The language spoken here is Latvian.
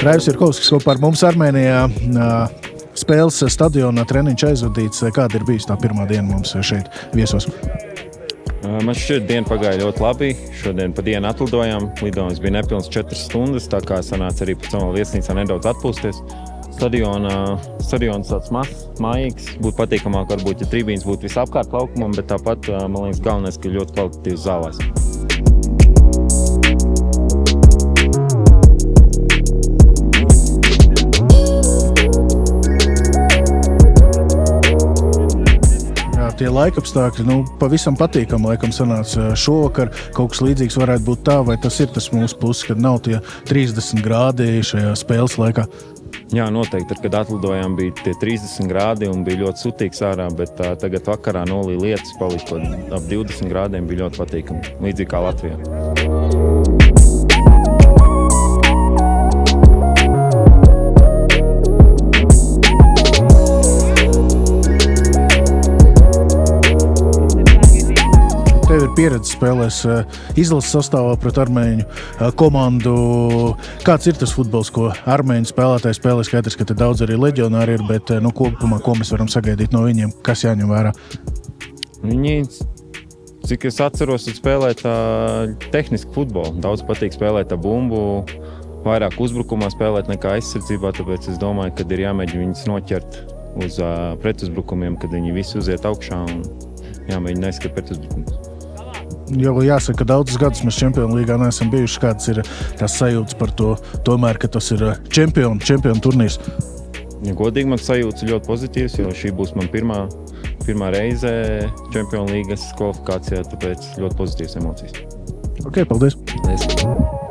Raivs Jurkovskis kopā ar mums Armēnijā. Spēles stadionā treniņš aizvadīts. Kāda ir bijusi tā pirmā diena mums šeit viesos? Man šķiet, diena pagāja ļoti labi. Šodien pa dienu atlidojām. Lidojums bija nepilns 4 stundas, tā kā sanāca arī pēc tam vēl viesnīcā nedaudz atpūsties. Stadions tāds mazs, mājīgs. Būtu patīkamāk, varbūt, ja tribīnes būtu visapkārt laukumam, bet tāpat, man liekas, galvenais, ka ļoti kvalitatīvs zālēs. Tie laikapstākļi, pavisam patīkami laikam sanāca šovakar. Kaut kas līdzīgs varētu būt tā, vai tas ir tas mūsu pluss, kad nav tie 30 grādi šajā spēles laikā? Jā, noteikti. Tad, kad atlidojām, bija tie 30 grādi un bija ļoti sutīgs ārā, bet tagad vakarā nolīja lietus, palika ap 20 grādiem, bija ļoti patīkami. Līdzīgi kā Latvijā. Tev ir pieredze spēlēs izlases sastāvā pret armēņu komandu. Kāds ir tas futbols, ko armēņu spēlētāji spēlē? Skaidrs, ka te daudz arī leģionāri ir, bet kopumā, ko mēs varam sagaidīt no viņiem? Kas jāņem vērā? Viņi, cik es atceros, spēlē tā tehniski futbolu. Daudz patīk spēlēt tā bumbu, vairāk uzbrukumā spēlēt nekā aizsardzībā, tāpēc es domāju, ka ir jāmēģina viņus noķert uz pretuzbrukumiem, kad viņi visi uziet augšā un jāmēģina aizskart pretuzbrukumus. Jo jāsaka, ka daudzus gadus mēs Čempionu līgā neesam bijuši. Kāds ir tās sajūtas par to, tomēr, ka tas ir čempionu turnīrs? Ja godīgi, man sajūtas ļoti pozitīvs, jo šī būs man pirmā reize Čempionu līgas kvalifikācijā, tāpēc ļoti pozitīvas emocijas. Ok, paldies! Paldies.